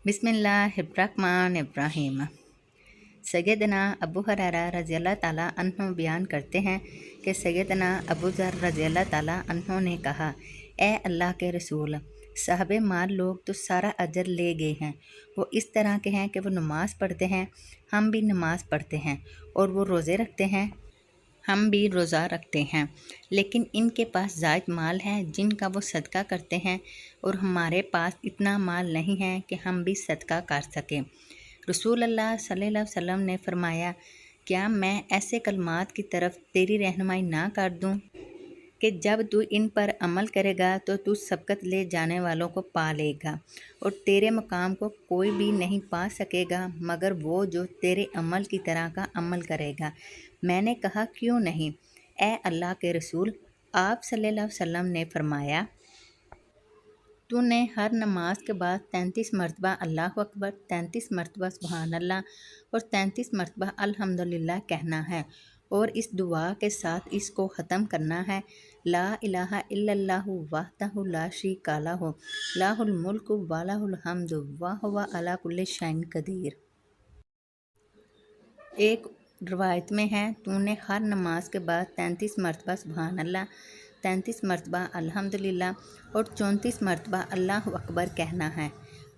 बिस्मिल्लाहिर्रहमानिर्रहीम। सैयदना अबू हुरैरा रज़ियल्लाहु ताला अन्हु बयान करते हैं कि सैयदना अबू ज़र रज़ियल्लाहु ताला अन्हु ने कहा, ए अल्लाह के रसूल, साहबे माल लोग तो सारा अजर ले गए हैं। वो इस तरह के हैं कि वो नमाज़ पढ़ते हैं, हम भी नमाज़ पढ़ते हैं, और वो रोज़े रखते हैं, हम भी रोज़ा रखते हैं, लेकिन इनके पास ज़ायद माल है जिनका वो सदका करते हैं, और हमारे पास इतना माल नहीं है कि हम भी सदका कर सकें। रसूल अल्लाह सल्लल्लाहु अलैहि वसल्लम ने फरमाया, क्या मैं ऐसे कलमात की तरफ तेरी रहनुमाई ना कर दूं कि जब तू इन पर अमल करेगा तो तू सबकत ले जाने वालों को पा लेगा, और तेरे मकाम को कोई भी नहीं पा सकेगा मगर वो जो तेरे अमल की तरह का अमल करेगा। मैंने कहा, क्यों नहीं ए अल्लाह के रसूल? आप सल्लल्लाहु अलैहि वसल्लम ने फरमाया, तूने हर नमाज के बाद 33 मरतबा अल्लाह अकबर, 33 मरतबा सुबहान अल्लाह और 33 मरतबा अल्हम्दुलिल्लाह कहना है, और इस दुआ के साथ इसको ख़त्म करना है, ला इलाहा इल्लल्लाहु वहदहु ला शरीका लहु लाहुल मुल्कु व लहुल हम्दु व हुवा अला कुल्लि शैइन कदीर। एक रवायत में है, तूने हर नमाज के बाद 33 मरतबा सुबहान अल्लाह, 33 मरतबा अल्हम्दुलिल्लाह और 34 मरतबा अल्लाह अकबर कहना है।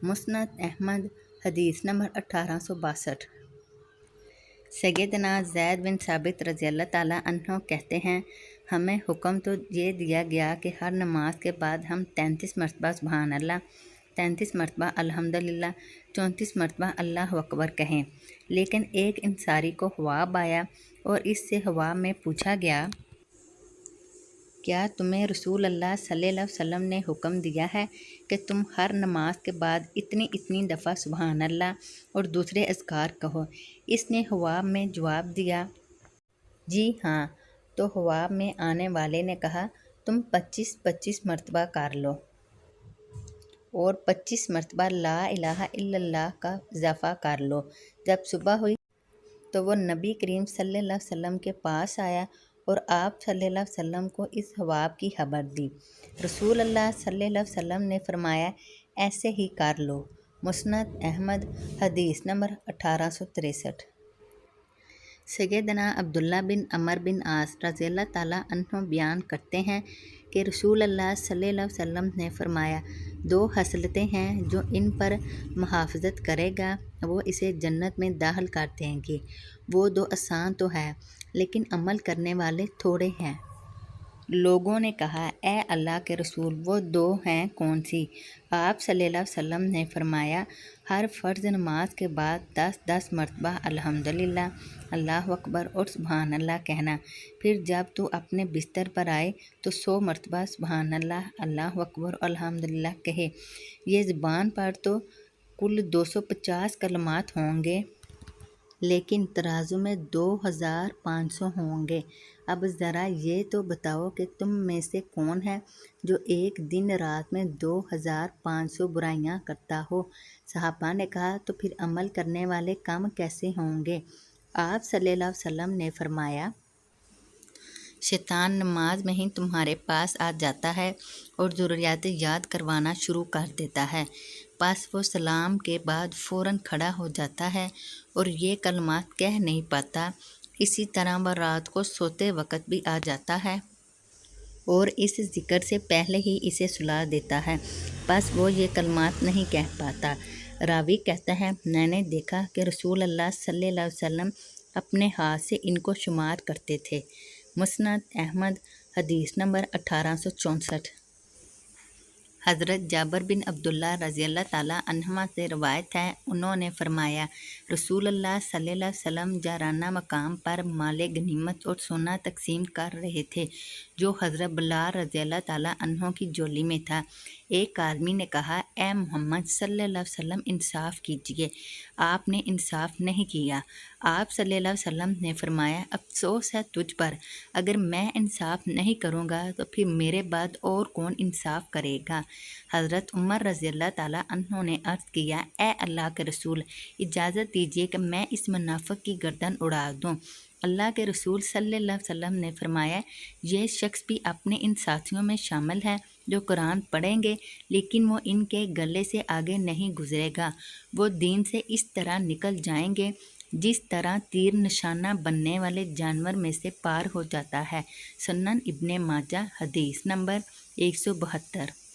मुस्नद अहमद, हदीस नंबर 1862। सैयदना ज़ैद बिन साबित रज़ियल्लाहु ताला अन्हु कहते हैं, हमें हुक्म तो ये दिया गया कि हर नमाज के बाद हम 33 मरतबा सुबहान अल्लाह, 33 मरतबा अल्हम्दुलिल्लाह, 34 मरतबा अल्लाह अकबर कहें। लेकिन एक इंसारी को ख्वाब आया और इससे ख्वाब में पूछा गया, क्या तुम्हें रसूल अल्लाह सल्लल्लाहु अलैहि वसल्लम ने हुक्म दिया है कि तुम हर नमाज के बाद इतनी इतनी दफ़ा सुबहान अल्लाह और दूसरे अज़कार कहो? इसने ख्वाब में जवाब दिया, जी हाँ। तो ख्वाब में आने वाले ने कहा, तुम 25-25 मरतबा कर लो और 25 मरतबा ला इलाहा इल्लल्लाह का इजाफ़ा कर लो। जब सुबह हुई तो वो नबी करीम सल्लल्लाहु अलैहि वसल्लम के पास आया और आप सल्लल्लाहु अलैहि वसल्लम को इस ख्वाब की खबर दी। रसूल अल्लाह सल्लल्लाहु अलैहि वसल्लम ने फरमाया, ऐसे ही कर लो। मुस्नद अहमद, हदीस नंबर 1863। सैयदना अब्दुल्ला बिन अमर बिन आस रज़ियल्लाहु ताला अन्हु बयान करते हैं कि रसूल अल्लाह सल्लल्लाहु अलैहि वसल्लम ने फरमाया, दो हसलतें हैं जो इन पर मुहाफ़ज़त करेगा वो इसे जन्नत में दाखिल कर देंगी। वो दो आसान तो है लेकिन अमल करने वाले थोड़े हैं। लोगों ने कहा, ए अल्लाह के रसूल, वो दो हैं कौन सी? आप सल्लल्लाहु अलैहि वसल्लम ने फरमाया, हर फ़र्ज़ नमाज के बाद 10-10 मरतबा अल्हम्दुलिल्लाह, अल्लाह अकबर और सुबहान अल्लाह कहना। फिर जब तू अपने बिस्तर पर आए तो 100 मरतबा सुबहान अल्लाह, अल्लाह अकबर और अल्हम्दुलिल्लाह कहे। ये ज़बान पर तो कुल 250 कलमात होंगे, लेकिन तराजू में 2500 होंगे। अब ज़रा ये तो बताओ कि तुम में से कौन है जो एक दिन रात में 2500 बुराइयां करता हो? सहाबा ने कहा, तो फिर अमल करने वाले कम कैसे होंगे? आप सल्लल्लाहु अलैहि वसल्लम ने फरमाया, शैतान नमाज में ही तुम्हारे पास आ जाता है और ज़रूरियातें याद करवाना शुरू कर देता है। बस वो सलाम के बाद फ़ौरन खड़ा हो जाता है और ये कलमात कह नहीं पाता। इसी तरह वह रात को सोते वक़्त भी आ जाता है और इस ज़िक्र से पहले ही इसे सुला देता है, बस वो ये कलमात नहीं कह पाता। रावी कहता है, मैंने देखा कि रसूल अल्लाह सल्लल्लाहु अलैहि वसल्लम अपने हाथ से इनको शुमार करते थे। मुस्नद अहमद, हदीस नंबर 1864। हज़रत जाबिर बिन अब्दुल्ला रज़ियल्लाहु ताला अन्हुमा से रवायत है, उन्होंने फरमाया, रसूल अल्लाह सल्लल्लाहु अलैहि वसल्लम जाराना मकाम पर माले गनीमत और सोना तकसीम कर रहे थे जो हज़रत बिलाल रज़ियल्लाहु ताला अन्हु की झोली में था। एक आदमी ने कहा, ए मोहम्मद सल्लल्लाहु अलैहि वसल्लम, इंसाफ़ कीजिए। आपने इंसाफ़ नहीं किया। आप सल्लल्लाहु अलैहि वसल्लम ने फरमाया, अफसोस है तुझ पर, अगर मैं इंसाफ़ नहीं करूँगा तो फिर मेरे बाद और कौन इंसाफ़ करेगा? हज़रत उमर रज़ियल्लाहु ताला अन्हु ने अर्ज़ किया, ए अल्लाह के रसूल, इजाज़त दीजिए कि मैं इस मुनाफ़िक की गर्दन उड़ा दूँ। اللہ کے رسول صلی اللہ علیہ وسلم نے فرمایا یہ شخص بھی اپنے ان ساتھیوں میں شامل ہے جو قرآن پڑھیں گے لیکن وہ ان کے گلے سے آگے نہیں گزرے گا، وہ دین سے اس طرح نکل جائیں گے جس طرح تیر نشانہ بننے والے جانور میں سے پار ہو جاتا ہے۔ سنن ابن ماجہ، حدیث نمبر 172۔